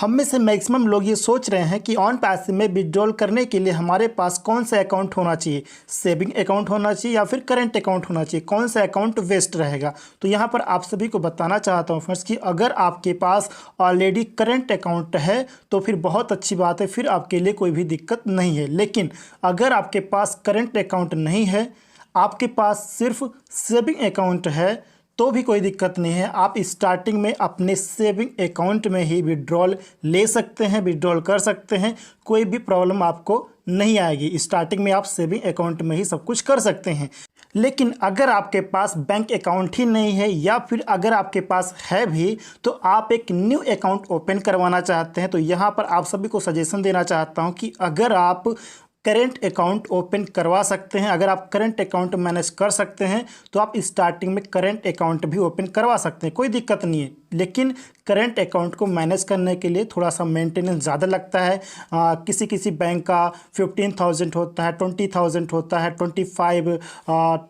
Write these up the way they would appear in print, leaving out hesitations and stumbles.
हम में से मैक्सिमम लोग ये सोच रहे हैं कि ऑन पैसिव में विड्रॉल करने के लिए हमारे पास कौन सा अकाउंट होना चाहिए, सेविंग अकाउंट होना चाहिए या फिर करंट अकाउंट होना चाहिए, कौन सा अकाउंट बेस्ट रहेगा। तो यहाँ पर आप सभी को बताना चाहता हूँ फ्रेंड्स कि अगर आपके पास ऑलरेडी करंट अकाउंट है तो फिर बहुत अच्छी बात है, फिर आपके लिए कोई भी दिक्कत नहीं है। लेकिन अगर आपके पास करंट अकाउंट नहीं है, आपके पास सिर्फ सेविंग अकाउंट है तो भी कोई दिक्कत नहीं है। आप स्टार्टिंग में अपने सेविंग अकाउंट में ही विड्रॉल ले सकते हैं, विड्रॉल कर सकते हैं, कोई भी प्रॉब्लम आपको नहीं आएगी। स्टार्टिंग में आप सेविंग अकाउंट में ही सब कुछ कर सकते हैं। लेकिन अगर आपके पास बैंक अकाउंट ही नहीं है या फिर अगर आपके पास है भी तो आप एक न्यू अकाउंट ओपन करवाना चाहते हैं, तो यहाँ पर आप सभी को सजेशन देना चाहता हूँ कि अगर आप करेंट अकाउंट ओपन करवा सकते हैं, अगर आप करंट अकाउंट मैनेज कर सकते हैं तो आप स्टार्टिंग में करंट अकाउंट भी ओपन करवा सकते हैं, कोई दिक्कत नहीं है। लेकिन करंट अकाउंट को मैनेज करने के लिए थोड़ा सा मेंटेनेंस ज़्यादा लगता है। किसी किसी बैंक का 15,000 होता है, 20,000 होता है, 25,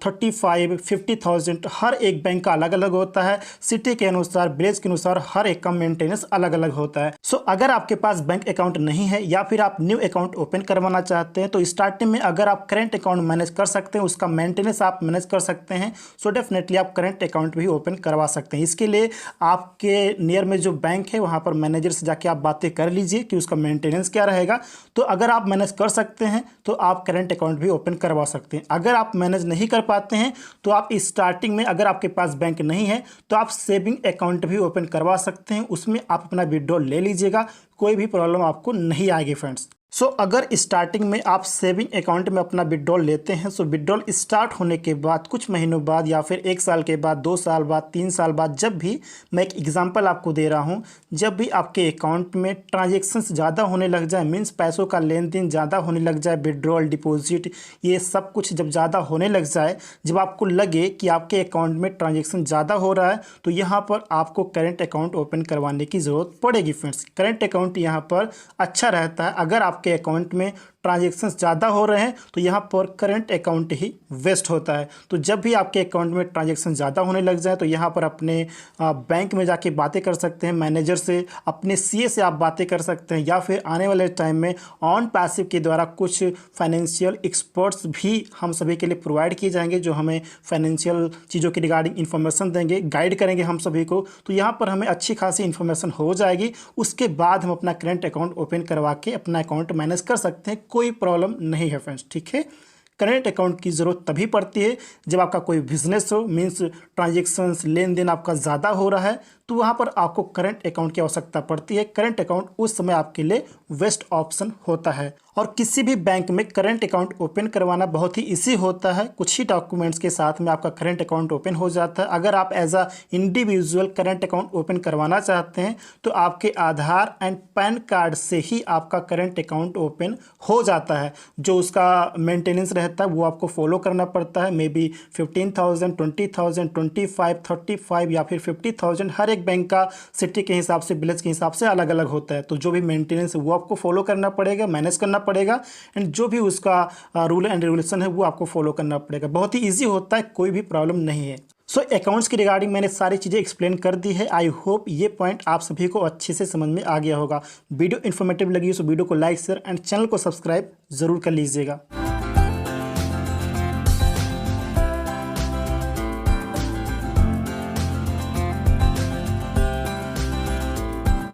35, 50,000, हर एक बैंक का अलग अलग होता है। सिटी के अनुसार, विलेज के अनुसार हर एक का मेंटेनेंस अलग अलग होता है। सो अगर आपके पास बैंक अकाउंट नहीं है या फिर आप न्यू अकाउंट ओपन करवाना चाहते हैं तो स्टार्टिंग में अगर आप करंट अकाउंट मैनेज कर सकते हैं, उसका मेंटेनेंस आप मैनेज कर सकते हैं, सो डेफिनेटली आप करंट अकाउंट भी ओपन करवा सकते हैं। इसके लिए आपके नियर में जो बैंक है वहाँ पर मैनेजर से जाके आप बातें कर लीजिए कि उसका मेंटेनेंस क्या रहेगा। तो अगर आप मैनेज कर सकते हैं तो आप करंट अकाउंट भी ओपन करवा सकते हैं। अगर आप मैनेज नहीं कर पाते हैं तो आप स्टार्टिंग में, अगर आपके पास बैंक नहीं है तो आप सेविंग अकाउंट भी ओपन करवा सकते हैं, उसमें आप अपना विड्रॉल ले लीजिएगा, कोई भी प्रॉब्लम आपको नहीं आएगी फ्रेंड्स। सो अगर स्टार्टिंग में आप सेविंग अकाउंट में अपना विड्रॉल लेते हैं, सो विड्रॉल स्टार्ट होने के बाद कुछ महीनों बाद या फिर 1 साल के बाद, 2 साल बाद, 3 साल बाद, जब भी, मैं एक एग्जांपल आपको दे रहा हूं, जब भी आपके अकाउंट में ट्रांजैक्शंस ज़्यादा होने लग जाए, मीन्स पैसों का लेन देन ज़्यादा होने लग जाए, विड्रॉल, डिपॉजिट, ये सब कुछ जब ज़्यादा होने लग जाए, जब आपको लगे कि आपके अकाउंट में ट्रांजेक्शन ज़्यादा हो रहा है तो यहाँ पर आपको करेंट अकाउंट ओपन करवाने की ज़रूरत पड़ेगी फ्रेंड्स। करेंट अकाउंट यहाँ पर अच्छा रहता है। अगर आपके अकाउंट में ट्रांजैक्शंस ज़्यादा हो रहे हैं तो यहाँ पर करंट अकाउंट ही वेस्ट होता है। तो जब भी आपके अकाउंट में ट्रांजैक्शन ज़्यादा होने लग जाए तो यहाँ पर अपने बैंक में जाके बातें कर सकते हैं, मैनेजर से, अपने सीए से आप बातें कर सकते हैं, या फिर आने वाले टाइम में ऑन पैसिव के द्वारा कुछ फाइनेंशियल एक्सपर्ट्स भी हम सभी के लिए प्रोवाइड किए जाएंगे जो हमें फाइनेंशियल चीज़ों के रिगार्डिंग इन्फॉर्मेशन देंगे, गाइड करेंगे हम सभी को। तो यहाँ पर हमें अच्छी खासी इन्फॉर्मेशन हो जाएगी, उसके बाद हम अपना करंट अकाउंट ओपन करवा के अपना अकाउंट मैनेज कर सकते हैं, कोई प्रॉब्लम नहीं है फ्रेंड्स। ठीक है, करंट अकाउंट की ज़रूरत तभी पड़ती है जब आपका कोई बिजनेस हो, मीन्स ट्रांजैक्शंस, लेन देन आपका ज़्यादा हो रहा है, तो वहाँ पर आपको करंट अकाउंट की आवश्यकता पड़ती है। करंट अकाउंट उस समय आपके लिए बेस्ट ऑप्शन होता है। और किसी भी बैंक में करंट अकाउंट ओपन करवाना बहुत ही ईजी होता है, कुछ ही डॉक्यूमेंट्स के साथ में आपका करंट अकाउंट ओपन हो जाता है। अगर आप as a individual current account open करवाना चाहते हैं तो आपके आधार एंड पैन कार्ड से ही आपका करंट अकाउंट ओपन हो जाता है। जो उसका मेंटेनेंस रहता है वो आपको फॉलो करना पड़ता है, मे बी 15,000, 20,000, 25, 35 या फिर 50,000, हर एक बैंक का सिटी के हिसाब से, विलेज के हिसाब से अलग अलग होता है। तो जो भी मेंटेनेंस है वो आपको फॉलो करना पड़ेगा, मैनेज करना पड़ेगा, एंड जो भी उसका रूल एंड रेगुलेशन है वो आपको फॉलो करना पड़ेगा। बहुत ही इजी होता है, कोई भी प्रॉब्लम नहीं है। सो अकाउंट्स की रिगार्डिंग मैंने सारी चीज़ें एक्सप्लेन कर दी है। आई होप ये पॉइंट आप सभी को अच्छे से समझ में आ गया होगा। वीडियो इन्फॉर्मेटिव लगी तो वीडियो को लाइक, शेयर एंड चैनल को सब्सक्राइब ज़रूर कर लीजिएगा।